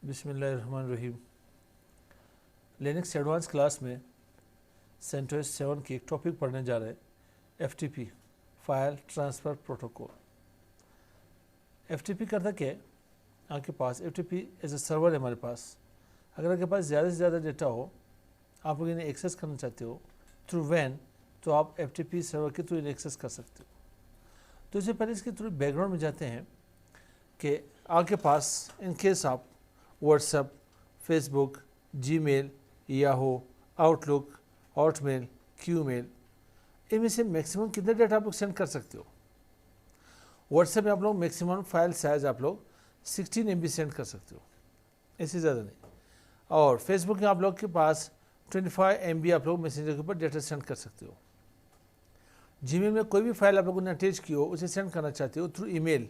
बिस्मिल्लाहिर्रहमानिर्रहीम। Linux advance class में CentOS 7 की एक टॉपिक पढ़ने जा रहे हैं, FTP file transfer protocol. FTP करता क्या है? आपके पास FTP एज ए सर्वर है हमारे पास। अगर आपके पास ज़्यादा से ज़्यादा डेटा हो, आप लोग इन्हें एक्सेस करना चाहते हो थ्रू वैन, तो आप FTP सर्वर के थ्रू इन्हें एक्सेस कर सकते हो। तो इससे पहले इसके थ्रू बैकग्राउंड में जाते हैं कि आपके पास इन केस आप WhatsApp, Facebook, Gmail, Yahoo, Outlook, Hotmail, Qmail, इनमें से मैक्सिमम कितने डेटा आप लोग सेंड कर सकते हो? व्हाट्सएप में आप लोग मैक्सिमम फाइल साइज आप लोग 16 MB सेंड कर सकते हो, इससे ज़्यादा नहीं। और फेसबुक में आप लोग के पास 25 MB आप लोग मैसेंजर के ऊपर डेटा सेंड कर सकते हो। जीमेल में कोई भी फाइल आप लोगों ने अटैच की हो, उसे सेंड करना चाहते हो थ्रू ईमेल,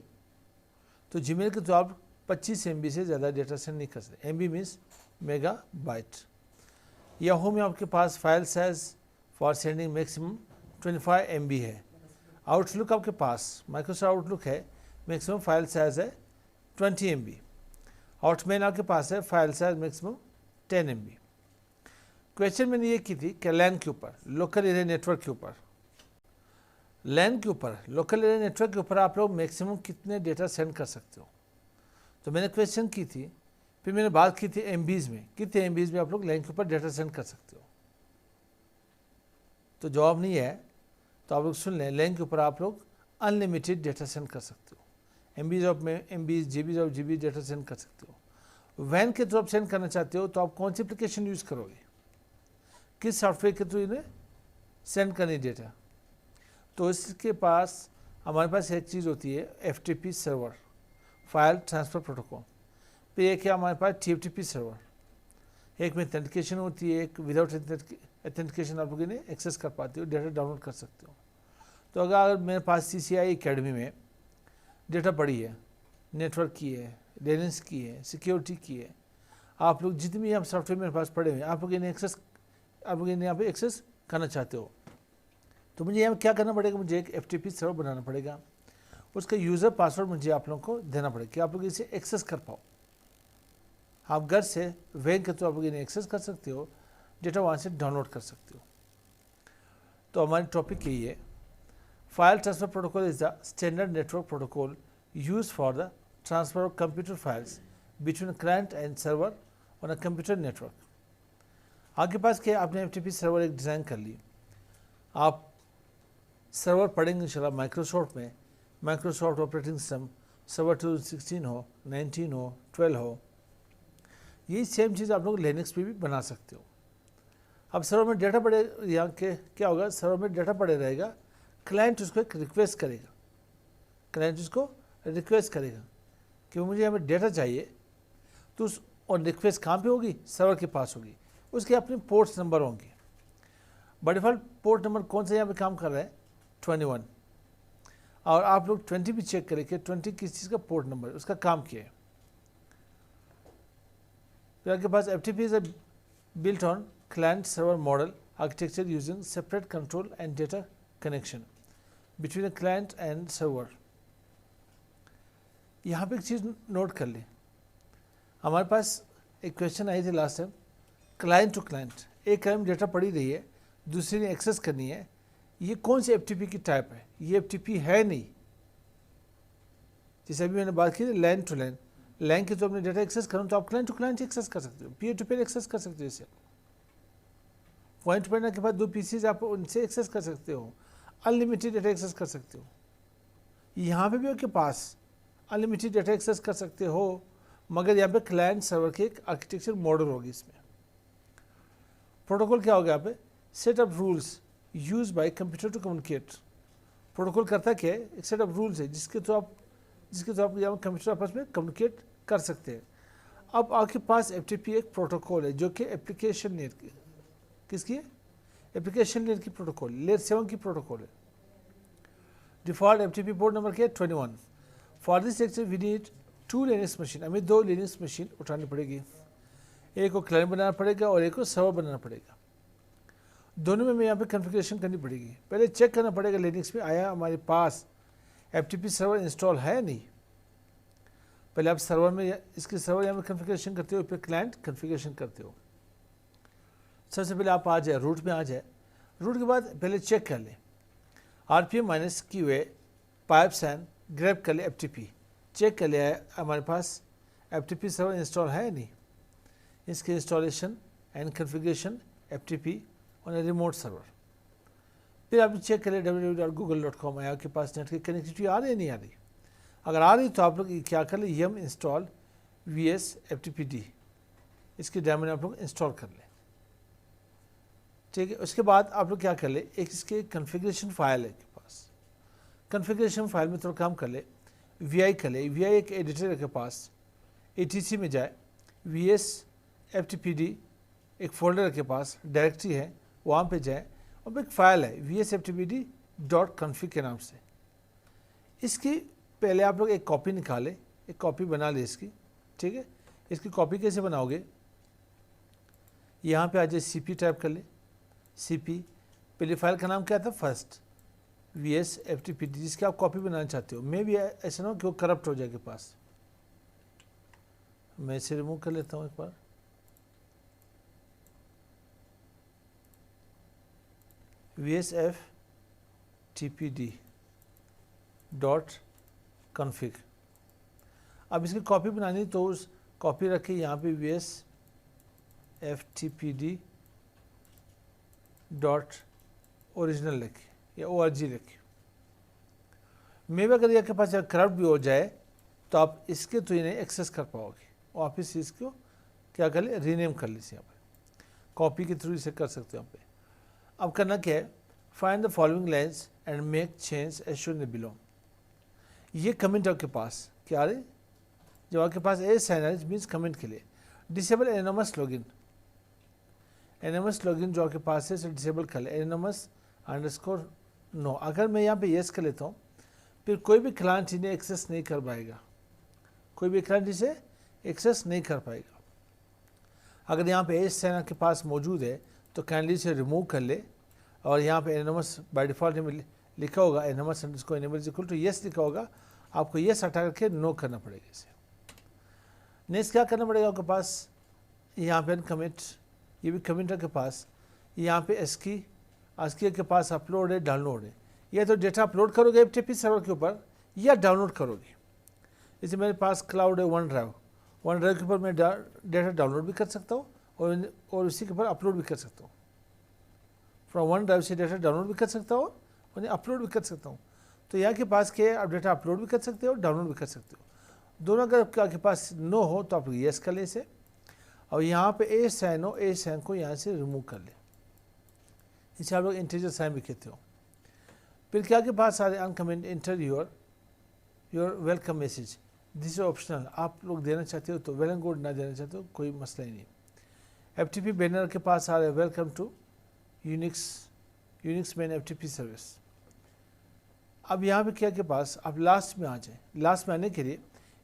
तो जीमेल के थ्रू आप 25 MB से ज़्यादा डेटा सेंड नहीं कर सकते। MB means mega byte. Yahoo में आपके पास file size for sending maximum 25 MB है। आउटलुक आपके पास माइक्रोसॉफ्ट आउटलुक है, मैक्सिमम फाइल साइज है 20 MB। हॉटमेल आपके पास है, file size maximum 10 MB। Question मैंने ये की थी कि लैन के ऊपर, लोकल एरिया नेटवर्क के ऊपर, लैन के ऊपर, लोकल एरिया नेटवर्क के ऊपर आप लोग मैक्सिमम कितने डेटा सेंड कर सकते हो? तो मैंने क्वेश्चन की थी, फिर मैंने बात की थी MBs में, कितने MBs में आप लोग लैन के ऊपर डेटा सेंड कर सकते हो? तो जवाब नहीं है, तो आप लोग सुन लें, लैन के ऊपर आप लोग अनलिमिटेड डेटा सेंड कर सकते हो। MBs ऑफ में MBs, GBs of GB data send कर सकते हो। वैन के थ्रू आप सेंड करना चाहते हो, तो आप कौन सी एप्लीकेशन यूज़ करोगे? किस सॉफ्टवेयर के थ्रू इन्हें सेंड करनी डेटा? तो इसके पास हमारे पास एक चीज़ होती है FTP server, file transfer protocol. फिर एक है हमारे पास TFTP सर्वर, एक में ऑथेंटिकेशन होती है, एक विदाउट ऑथेंटिकेशन आप लोग इन्हें एक्सेस कर पाते हो, डेटा डाउनलोड कर सकते हो। तो अगर मेरे पास CCI एकेडमी में डेटा पड़ी है, नेटवर्क की है, लिनक्स की है, सिक्योरिटी की है, आप लोग जितनी भी आप सॉफ्टवेयर मेरे पास पड़े हुए हैं, आप लोग इन्हें यहाँ पे एक्सेस करना चाहते हो, तो मुझे यहाँ क्या करना पड़ेगा? मुझे एक FTP सर्वर बनाना पड़ेगा। उसका यूज़र पासवर्ड मुझे आप लोगों को देना पड़ेगा कि आप लोग इसे एक्सेस कर पाओ। आप घर से वैन के थ्रू आप लोग इन्हें एक्सेस कर सकते हो, डेटा वहाँ से डाउनलोड कर सकते हो। तो हमारी टॉपिक यही है, file transfer protocol is the standard network protocol use for the transfer of computer files between client and server on a computer network. आपके पास क्या, आपने FTP सर्वर एक डिज़ाइन कर ली, आप सर्वर पढ़ेंगे इंशाल्लाह माइक्रोसॉफ्ट में, माइक्रोसॉफ्ट ऑपरेटिंग सिस्टम सर्वर 2016 हो, 19 हो, 12 हो, यही सेम चीज़ आप लोग लिनक्स पे भी बना सकते हो। अब सर्वर में डेटा पड़े, यहाँ के क्या होगा, सर्वर में डेटा पड़े रहेगा, क्लाइंट उसको एक रिक्वेस्ट करेगा, क्लाइंट उसको रिक्वेस्ट करेगा कि मुझे यहाँ पे डेटा चाहिए, तो उस और रिक्वेस्ट कहाँ पे होगी? सर्वर के पास होगी, उसके अपने पोर्ट्स नंबर होंगे। बाय डिफ़ॉल्ट पोर्ट नंबर कौन सा यहाँ पे काम कर रहा है? 21। और आप लोग 20 भी चेक करें कि 20 किस चीज़ का पोर्ट नंबर है, उसका काम क्या है। फिर आपके पास FTP is built on client server model architecture using separate control and data connection between the client and server। यहाँ पे एक चीज़ नोट कर लें, हमारे पास एक क्वेश्चन आई थी last time, client to client, एक क्लाइंट डेटा पड़ी रही है, दूसरी ने एक्सेस करनी है, ये कौन सी FTP की टाइप है? ये FTP है नहीं। जैसे अभी मैंने बात की लैन टू लैन, लैन के तो अपने डेटा एक्सेस करूँ तो आप क्लाइंट टू क्लाइंट एक्सेस कर सकते हो, पीयर टू पीयर एक्सेस कर सकते हो। इसे पॉइंट पढ़ने के बाद 2 PCs आप उनसे एक्सेस कर सकते हो, अनलिमिटेड डेटा एक्सेस कर सकते हो। यहाँ पे भी आपके पास अनलिमिटेड डेटा एक्सेस कर सकते हो, मगर यहाँ पे क्लाइंट सर्वर की एक आर्किटेक्चर मॉडल होगी। इसमें प्रोटोकॉल क्या होगा? यहाँ पे set of rules use by computer to communicate. Protocol करता क्या है? एक सेट ऑफ रूल्स है जिसके थ्रू आप यहाँ कंप्यूटर आपस में कम्युनिकेट कर सकते हैं। अब आपके पास FTP एक प्रोटोकॉल है जो कि एप्लीकेशन लेयर की, किसकी है? एप्लीकेशन लेयर की प्रोटोकॉल, लेयर 7 की प्रोटोकॉल है। डिफॉल्ट FTP पोर्ट नंबर क्या है? 21। For this lecture we need 2 Linux machine, हमें 2 लिनक्स मशीन उठानी पड़ेगी, एक को क्लाइंट बनाना पड़ेगा और एक को सर्वर बनाना पड़ेगा। दोनों में हमें यहाँ पे कॉन्फ़िगरेशन करनी पड़ेगी। पहले चेक करना पड़ेगा लिनक्स में आया हमारे पास FTP सर्वर इंस्टॉल है नहीं, पहले आप सर्वर में इसके सर्वर यहाँ में कन्फिगरेशन करते हो, फिर क्लाइंट कन्फिगरेशन करते हो। सबसे पहले आप आ जाए रूट में आ जाए। रूट के बाद पहले चेक कर ले RPM-QA पाइप्स एंड ग्रैब कर ले FTP, चेक कर लिया है हमारे पास FTP सर्वर इंस्टॉल है या नहीं। इसके installation and configuration FTP on a remote server. फिर आप चेक करें www.google.com है, आपके पास नेट की कनेक्टिविटी आ रही है नहीं आ रही। अगर आ रही तो आप लोग क्या कर ले yum install vs ftpd, इसकी डेमो आप लोग इंस्टॉल कर लें, ठीक है। उसके बाद आप लोग क्या कर ले, एक इसके कन्फिग्रेशन फाइल है के पास, कन्फिग्रेशन फाइल में थोड़ा काम कर ले, vi कर ले, vi एक एडिटर है के पास, etc में जाए, vs ftpd एक फोल्डर के पास डायरेक्टरी है, वहाँ पे जाए और एक फाइल है vsftpd.config के नाम से। इसकी पहले आप लोग एक कॉपी निकाले, एक कॉपी बना ले इसकी, ठीक है। इसकी कॉपी कैसे बनाओगे, यहाँ पे आ जाए cp टाइप कर ले, cp पहले फाइल का नाम क्या था फर्स्ट vsftpd, जिसकी आप कॉपी बनाना चाहते हो। मे भी ऐसा ना हो कि वो करप्ट हो जाए के पास, मैं इसे रिमूव कर लेता हूँ एक बार। vsftpd.config। अब इसकी कॉपी बनानी तो उस कॉपी रखी यहाँ पे vsftpd.original लिखी या org लिखी। मे भी अगर ये के पास करप्ट भी हो जाए तो आप इसके तो इन्हें एक्सेस कर पाओगे, और आप इस चीज़ को क्या कर ले, रीनेम कर लीजिए। यहाँ पे कॉपी के थ्रू इसे कर सकते हो यहाँ पे। अब करना क्या है, find the following lines and make change as shown below. ये कमेंट आपके पास क्या है, जब आपके पास ए साइनर मीन्स कमेंट के लिए disable anonymous login, anonymous login जो आपके पास है इसे डिसेबल कर ले, एनोनमस_नो। अगर मैं यहाँ पे येस कर लेता हूँ, फिर कोई भी क्लाइंट इन्हें एक्सेस नहीं कर पाएगा, कोई भी क्लाइंट इसे एक्सेस नहीं कर पाएगा। अगर यहाँ पे ए साइनर के पास मौजूद है तो काइंडली इसे रिमूव कर ले, और यहाँ पे एनोनमस बाय डिफ़ॉल्ट में लिखा होगा anonymous underscore enable equal to yes लिखा होगा, आपको येस हटा करके नो करना पड़ेगा इसे। नेक्स्ट क्या करना पड़ेगा आपके पास, यहाँ पे कमिट, ये भी कमिट के पास, यहाँ पे एस्की के पास अपलोड है डाउनलोड है, या तो डेटा अपलोड करोगे FTP सर्वर के ऊपर या डाउनलोड करोगे। जैसे मेरे पास क्लाउड है वन ड्राइव के ऊपर मैं डेटा डाउनलोड भी कर सकता हूँ और उसी के ऊपर अपलोड भी कर सकता हूँ। फ्रॉम वन ड्राइव से डेटा डाउनलोड भी कर सकता हूँ और अपलोड भी कर सकता हूँ। तो यहाँ के पास क्या है, आप डेटा अपलोड भी कर सकते हो, डाउनलोड भी कर सकते हो। दोनों अगर आपके पास नो हो तो आप येस कर ले इसे, और यहाँ पे ए साइन को यहाँ से रिमूव कर ले, इसे आप लोग इंटीजर साइन भी कहते हो। फिर क्या के पास सारे uncomment inter your welcome message, this is optional, आप लोग देना चाहते हो तो वेल एंड गुड, ना देना चाहते हो कोई मसला ही नहीं। FTP बैनर के पास आ रहा है welcome to Unix main FTP service. अब यहाँ पे क्या के पास आप लास्ट में आ जाए, लास्ट में आने के लिए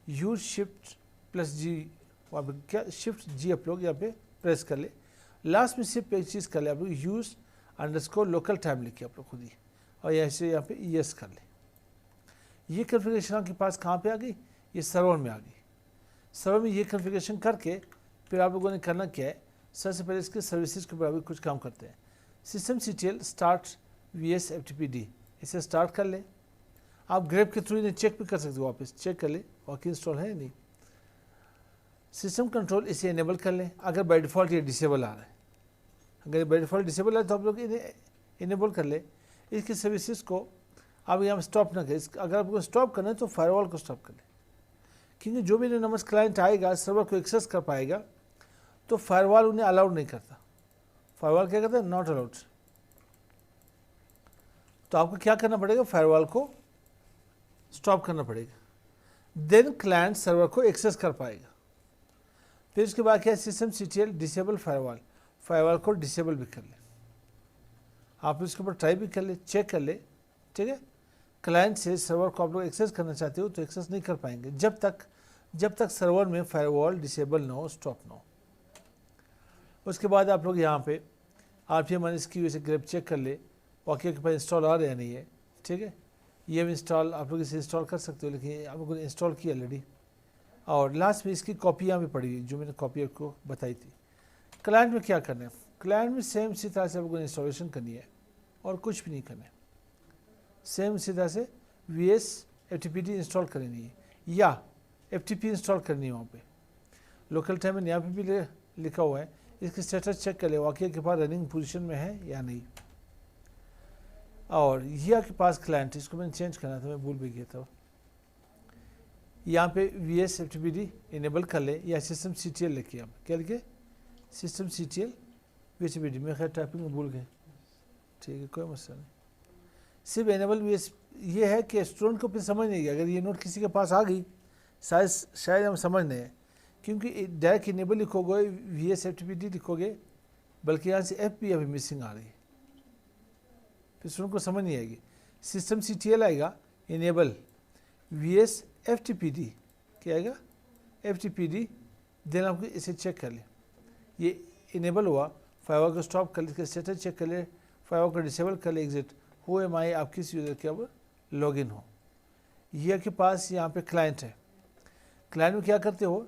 यूज Shift+G, वहाँ पे क्या Shift+G आप लोग यहाँ पे प्रेस कर ले। लास्ट में सिर्फ एक चीज़ कर ले, आप लोग use_local टाइम लिखिए आप लोग खुद ही, और ऐसे यहाँ पे yes कर ले। ये कन्फिग्रेशन आपके पास कहाँ पे आ गई, ये सर्वर में आ गई। सर्वर में ये कन्फिग्रेशन करके फिर आप लोगों ने करना क्या है, सबसे पहले इसके सर्विसेज के ऊपर कुछ काम करते हैं। systemctl start vs ftpd, इसे स्टार्ट कर ले। आप ग्रेप के थ्रू इन्हें चेक भी कर सकते हो, वापस चेक कर ले वाकई इंस्टॉल है या नहीं। सिस्टम कंट्रोल इसे इनेबल कर ले, अगर बाय डिफ़ॉल्ट ये डिसेबल आ रहा है, अगर बाय डिफ़ॉल्ट डिसेबल है तो आप लोग इन्हें इनेबल कर ले। इसकी सर्विसेज को आप यहाँ स्टॉप ना करें, अगर आपको स्टॉप करना है तो फायरवॉल को स्टॉप कर ले, क्योंकि जो भी एनोनिमस क्लाइंट आएगा सर्वर को एक्सेस कर पाएगा तो फायरवॉल उन्हें अलाउड नहीं करता। फायरवॉल क्या कहता है, नॉट अलाउड। तो आपको क्या करना पड़ेगा, फायरवॉल को स्टॉप करना पड़ेगा, देन क्लाइंट सर्वर को एक्सेस कर पाएगा। फिर इसके बाद क्या है, systemctl डिसेबल फायरवॉल को डिसेबल भी कर ले। आप इसके ऊपर ट्राई भी कर ले, चेक कर ले, ठीक है। क्लाइंट से सर्वर को आप लोग एक्सेस करना चाहते हो तो एक्सेस नहीं कर पाएंगे जब तक सर्वर में फायरवॉल डिसेबल ना हो, स्टॉप ना हो। उसके बाद आप लोग यहाँ पे RPM-QA वैसे ग्रेप चेक कर ले, वाकई के पास इंस्टॉल आ रहा है नहीं है, ठीक है। ये भी इंस्टॉल आप लोग इसे इंस्टॉल कर सकते हो, लेकिन आप लोगों ने इंस्टॉल किया ऑलरेडी, और लास्ट में इसकी कॉपियाँ भी पड़ी हुई जो मैंने कॉपी आपको बताई थी। क्लाइंट में क्या करना है, क्लाइंट में सेम इसी तरह से आपको इंस्टॉलेशन करनी है और कुछ भी नहीं करना है। सेम इसी तरह से VS FTPD इंस्टॉल करनी है या FTP इंस्टॉल करनी है। वहाँ पे लोकल टाइम में यहाँ पे भी लिखा हुआ है, इसकी स्टेटस चेक कर ले वाकई के पास रनिंग पोजीशन में है या नहीं। और ये आपके पास क्लाइंट, इसको मैंने चेंज करना था, मैं भूल भी गया था। यहाँ पे VS FTPD इनेबल कर ले या सिस्टम CTL लिखे, यहाँ क्या लिखे, सिस्टम CTL FTPD। मैं खैर टाइपिंग में भूल गए, ठीक है कोई मसला नहीं। सिर्फ इनेबल VS ये है कि स्टूडेंट को फिर समझ नहीं गया, अगर ये नोट किसी के पास आ गई शायद हम समझ नहीं है, क्योंकि डायरेक्ट इनेबल लिखोगे VS FTPD लिखोगे, बल्कि यहाँ से F भी अभी मिसिंग आ रही है, फिर स्टूडेंट को समझ नहीं आएगी। सिस्टम CTL आएगा, इनेबल VS FTPD क्या आएगा, FTPD, देन आपको इसे चेक कर ले, ये इनेबल हुआ, फाइवर को स्टॉप कर ले, इसका स्टेटस चेक कर ले, फाइवर को डिसेबल कर ले, एग्जिट हो MI आप किस यूज़र के अब लॉगिन हो। ये आपके पास यहाँ पे क्लाइंट है। क्लाइंट में क्या करते हो,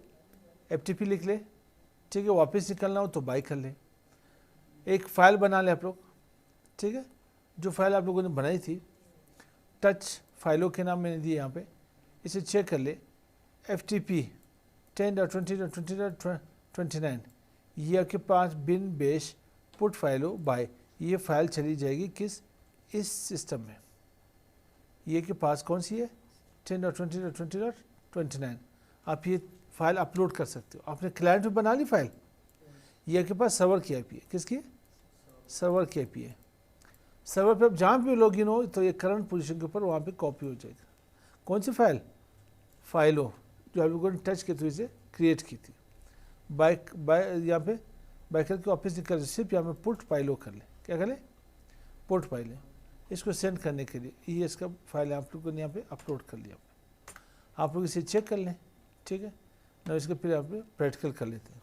FTP लिख ले, ठीक है, वापस निकलना हो तो बाई कर ले, एक फ़ाइल बना ले आप लोग, ठीक है, जो फाइल आप लोगों ने बनाई थी, टच फाइलों के नाम मैंने दिए यहाँ पे, इसे चेक कर ले, FTP 10.20.20.29, ये आपके पास बिन बेश पुट फाइलो बाय, ये फाइल चली जाएगी किस, इस सिस्टम में। ये के पास कौन सी है, 10.20.20.29। आप ये फाइल अपलोड कर सकते हो, आपने क्लाइंट में बना ली फाइल, ये आपके पास सर्वर की IP है, किसकी, सर्वर की IP है। सर्वर पे आप जहाँ भी लॉगिन हो तो ये करंट पोजीशन के ऊपर वहाँ पे कॉपी हो जाएगा। कौन सी फाइल हो जो आप लोगों ने टच के थ्रू इसे क्रिएट की थी। बाय यहाँ पे बाय करके ऑफिस निकल, सिर्फ यहाँ पे पुट फाइल कर ले, क्या कर ले, पुट फाइल, इसको सेंड करने के लिए ये इसका फाइल आप लोगों ने यहाँ पे अपलोड कर लिया। आप लोग इसे चेक कर लें, ठीक है ना, इसके फिर आप प्रैक्टिकल कर लेते हैं।